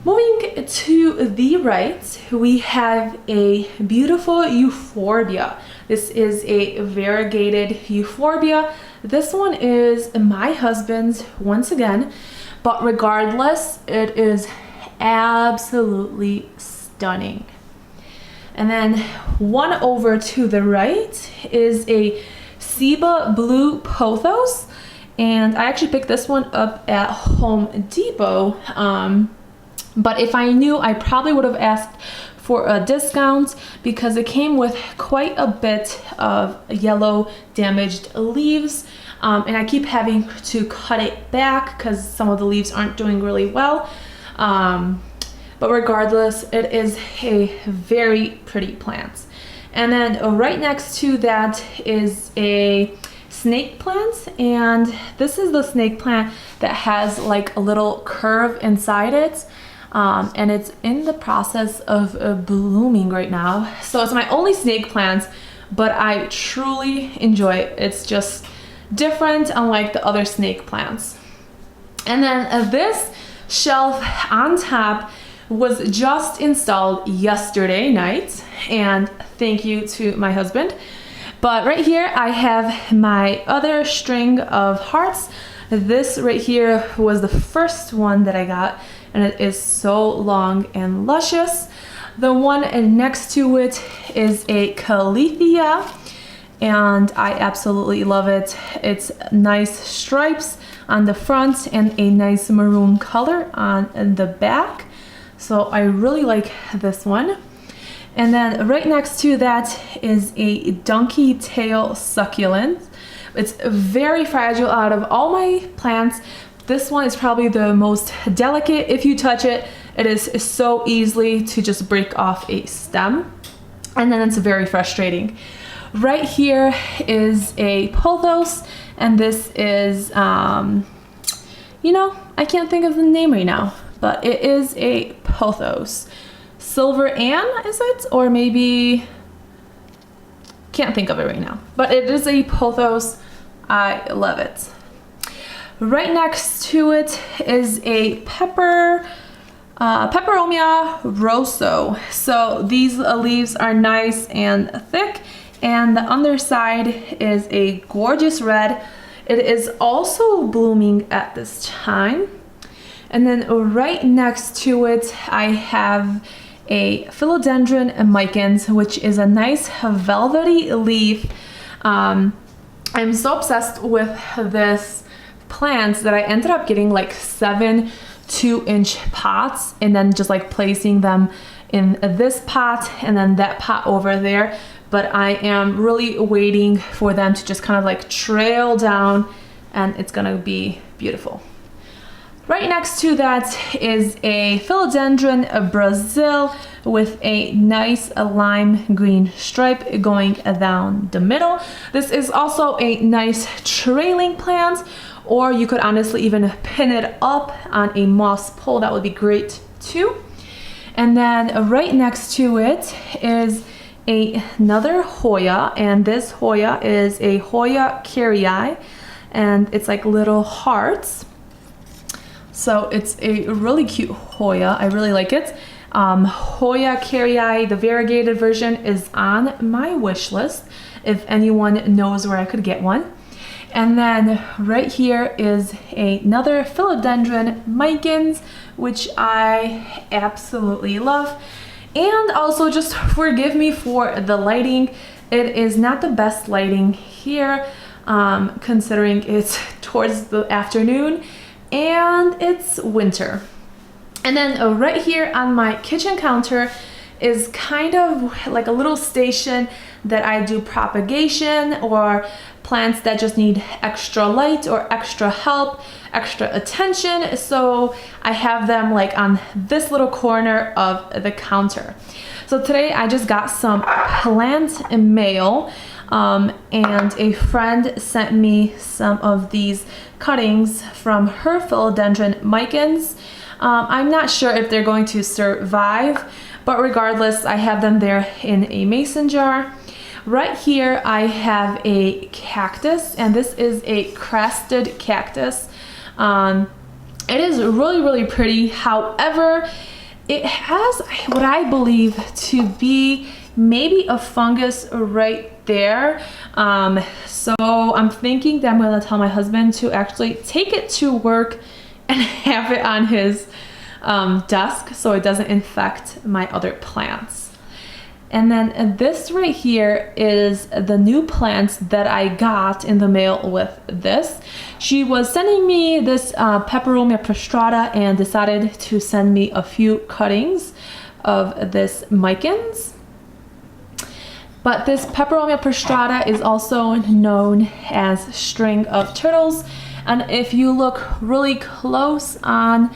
Moving to the right, we have a beautiful euphorbia. This is a variegated euphorbia. This one is my husband's once again, but regardless, it is absolutely stunning. And then one over to the right is a Seba blue Pothos, and I actually picked this one up at Home Depot. But if I knew, I probably would have asked for a discount because it came with quite a bit of yellow damaged leaves. And I keep having to cut it back because some of the leaves aren't doing really well. But regardless, it is a very pretty plant. And then right next to that is a snake plant, and this is the snake plant that has like a little curve inside it. And it's in the process of blooming right now. So it's my only snake plant, but I truly enjoy it. It's just different, unlike the other snake plants. And then this shelf on top was just installed yesterday night, and thank you to my husband. But right here I have my other string of hearts. This right here was the first one that I got, and it is so long and luscious. The one next to it is a Caletheia, and I absolutely love it. It's nice stripes on the front and a nice maroon color on the back. So I really like this one. And then right next to that is a donkey tail succulent. It's very fragile. Out of all my plants, this one is probably the most delicate. If you touch it, it is so easily to just break off a stem. And then it's very frustrating. Right here is a Pothos, and this is, you know, I can't think of the name right now, but it is a Pothos. Silver Ann, is it? Or maybe, can't think of it right now, but it is a Pothos. I love it. Right next to it is a Peperomia rosso. So these leaves are nice and thick, and the underside is a gorgeous red. It is also blooming at this time. And then right next to it, I have a philodendron micans, which is a nice velvety leaf. I'm so obsessed with this plant that I ended up getting like 7 2-inch pots, and then just like placing them in this pot and then that pot over there. But I am really waiting for them to just kind of like trail down, and it's gonna be beautiful. Right next to that is a philodendron Brazil with a nice lime green stripe going down the middle. This is also a nice trailing plant, or you could honestly even pin it up on a moss pole. That would be great too. And then right next to it is another Hoya, and this Hoya is a Hoya carrii, and it's like little hearts. So it's a really cute Hoya. I really like it. Hoya carrii, the variegated version, is on my wish list if anyone knows where I could get one. And then right here is another philodendron micans, which I absolutely love. And also, just forgive me for the lighting. It is not the best lighting here, considering it's towards the afternoon and it's winter. And then right here on my kitchen counter is kind of like a little station that I do propagation, or plants that just need extra light or extra help, extra attention. So I have them like on this little corner of the counter. So today I just got some plant mail, and a friend sent me some of these cuttings from her philodendron micans. I'm not sure if they're going to survive, but regardless, I have them there in a mason jar. Right here I have a cactus, and this is a crested cactus. It is really, really pretty. However, it has what I believe to be maybe a fungus right there. So I'm thinking that I'm gonna tell my husband to actually take it to work and have it on his desk so it doesn't infect my other plants. And then this right here is the new plants that I got in the mail with this. She was sending me this Peperomia prostrata and decided to send me a few cuttings of this micans. But this Peperomia prostrata is also known as string of turtles. And if you look really close on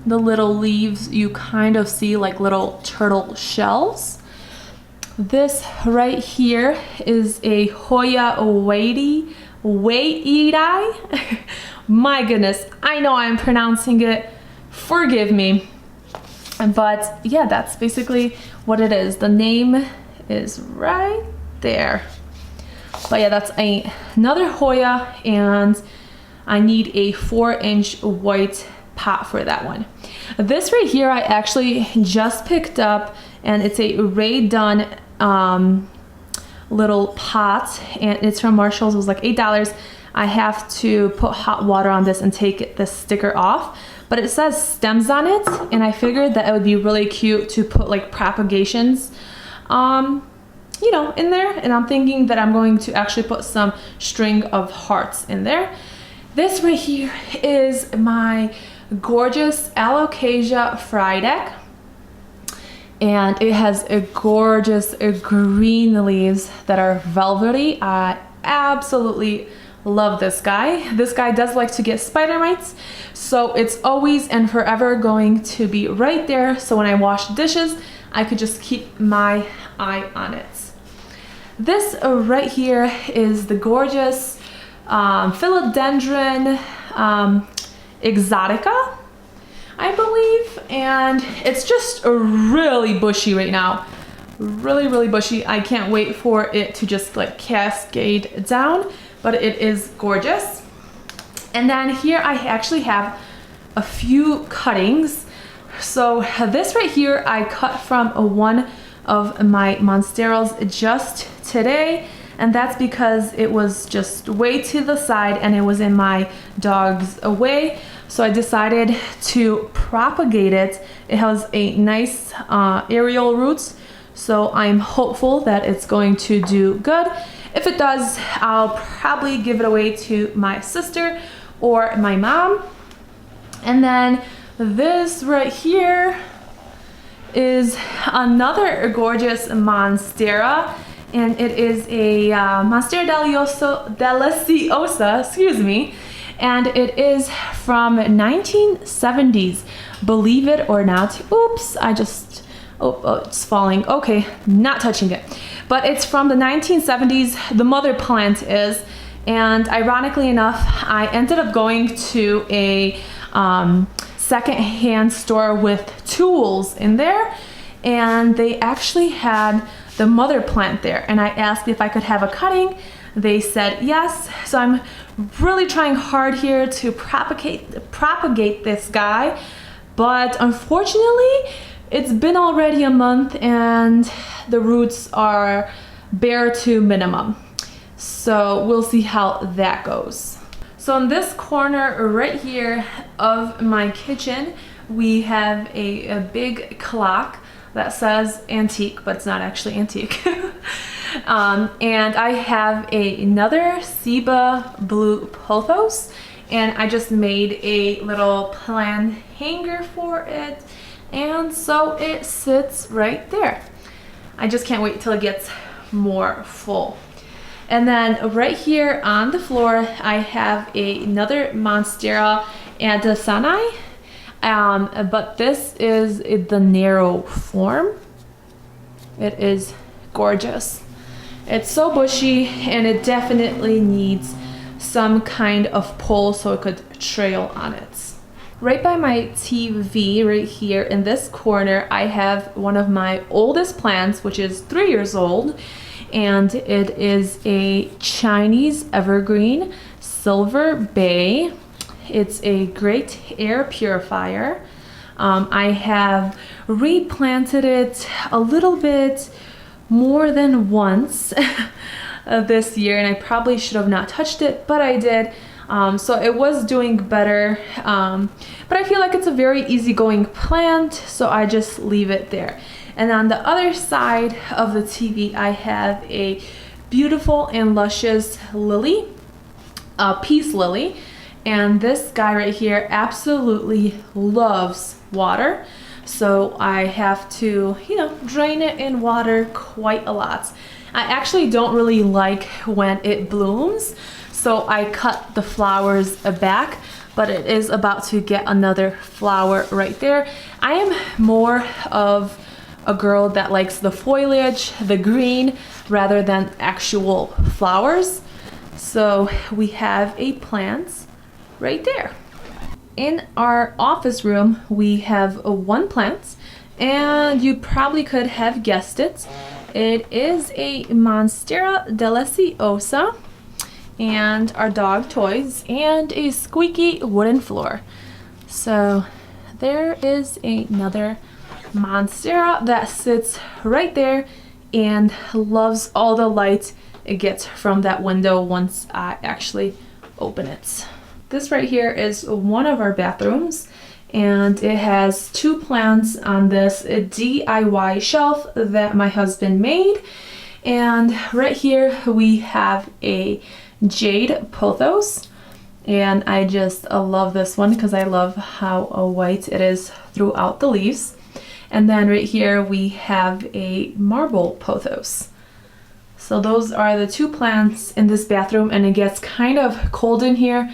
the little leaves, you kind of see like little turtle shells. This right here is a Hoya Waiti. My goodness, I know I'm pronouncing it. Forgive me. But yeah, that's basically what it is. The name is right there. But yeah, that's another Hoya, and I need a 4-inch white pot for that one. This right here I actually just picked up, and it's a Ray Dunn little pot, and it's from Marshall's. It was like $8. I have to put hot water on this and take the sticker off, but it says stems on it, and I figured that it would be really cute to put like propagations you know, in there, and I'm thinking that I'm going to actually put some string of hearts in there. This right here is my gorgeous Alocasia Frydek, and it has a gorgeous green leaves that are velvety. I absolutely love this guy. This guy does like to get spider mites, so it's always and forever going to be right there, so when I wash dishes I could just keep my eye on it. This right here is the gorgeous Philodendron exotica, I believe, and it's just really bushy right now. Really bushy. I can't wait for it to just like cascade down, but it is gorgeous. And then here I actually have a few cuttings. So this right here I cut from one of my monsteras just today, and that's because it was just way to the side and it was in my dog's way. So I decided to propagate it. It has a nice aerial roots, so I'm hopeful that it's going to do good. If it does, I'll probably give it away to my sister or my mom. And then this right here is another gorgeous monstera, and it is a Monstera deliciosa, excuse me, and it is from 1970s, believe it or not. Oops, I just, oh, it's falling. Okay, not touching it. But it's from the 1970s, the mother plant is, and ironically enough, I ended up going to a second-hand store with tools in there, and they actually had the mother plant there, and I asked if I could have a cutting. They said yes, so I'm really trying hard here to propagate this guy, but unfortunately it's been already a month and the roots are bare to minimum, so we'll see how that goes. So in this corner right here of my kitchen, we have a big clock that says antique, but it's not actually antique. And I have another Seba blue Pothos, and I just made a little plant hanger for it, and so it sits right there. I just can't wait till it gets more full. And then right here on the floor, I have another Monstera Andesani, but this is the narrow form. It is gorgeous. It's so bushy, and it definitely needs some kind of pole so it could trail on it. Right by my TV, right here in this corner, I have one of my oldest plants, which is 3 years old, and it is a Chinese evergreen Silver Bay. It's a great air purifier. I have replanted it a little bit more than once this year, and I probably should have not touched it, but I did. So it was doing better, but I feel like it's a very easygoing plant, so I just leave it there. And on the other side of the TV, I have a beautiful and luscious lily, peace lily. And this guy right here absolutely loves water. So I have to, drain it in water quite a lot. I actually don't really like when it blooms, so I cut the flowers back, but it is about to get another flower right there. I am more of a girl that likes the foliage, the green, rather than actual flowers. So we have a plant right there. In our office room, we have one plant, and you probably could have guessed it. It is a Monstera deliciosa, and our dog toys, and a squeaky wooden floor. So there is another Monstera that sits right there and loves all the light it gets from that window once I actually open it. This right here is one of our bathrooms, and it has two plants on this DIY shelf that my husband made. And right here we have a jade pothos, and I just love this one because I love how white it is throughout the leaves. And then right here we have a marble pothos. So those are the two plants in this bathroom, and it gets kind of cold in here.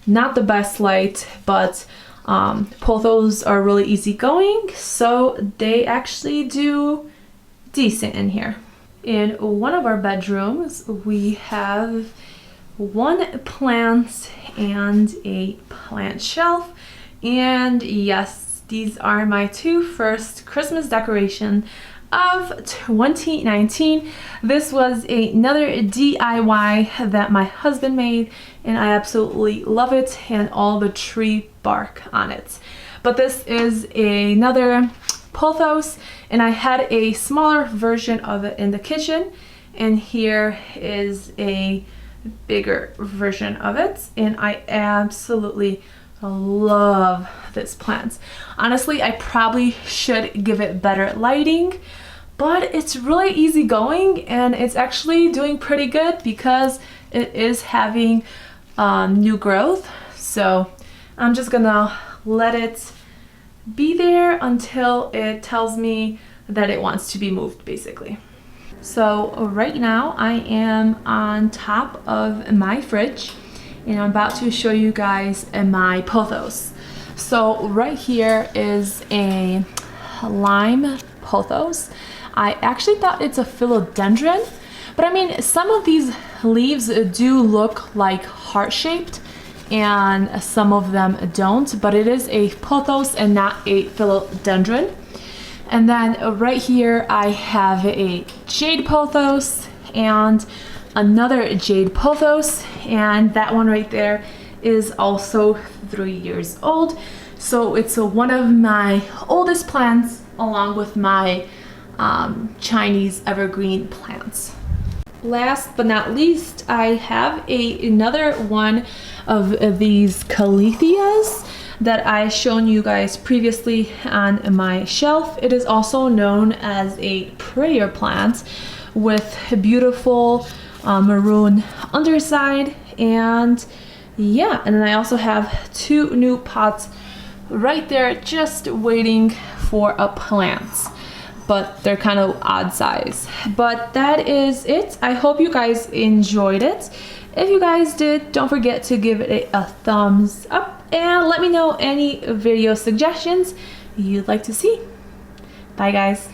Not the best light, but pothos are really easygoing, so they actually do decent in here. In one of our bedrooms, we have one plant and a plant shelf. And yes, these are my two first Christmas decoration of 2019. This was another DIY that my husband made, and I absolutely love it, and all the tree bark on it. But this is another pothos, and I had a smaller version of it in the kitchen, and here is a bigger version of it, and I absolutely love this plant. Honestly, I probably should give it better lighting, but it's really easy going, and it's actually doing pretty good because it is having new growth. So I'm just gonna let it be there until it tells me that it wants to be moved, basically. So right now I am on top of my fridge, and I'm about to show you guys my pothos. So right here is a lime pothos. I actually thought it's a philodendron, but I mean, some of these leaves do look like heart-shaped, and some of them don't, but it is a pothos and not a philodendron. And then right here I have a jade pothos and another jade pothos, and that one right there is also 3 years old. So it's one of my oldest plants, along with my Chinese evergreen plants. Last but not least, I have another one of these caletheas that I've shown you guys previously on my shelf. It is also known as a prayer plant with a beautiful maroon underside. And yeah, and then I also have two new pots right there just waiting for a plant, but they're kind of odd size. But that is it. I hope you guys enjoyed it. If you guys did, don't forget to give it a thumbs up and let me know any video suggestions you'd like to see. Bye guys.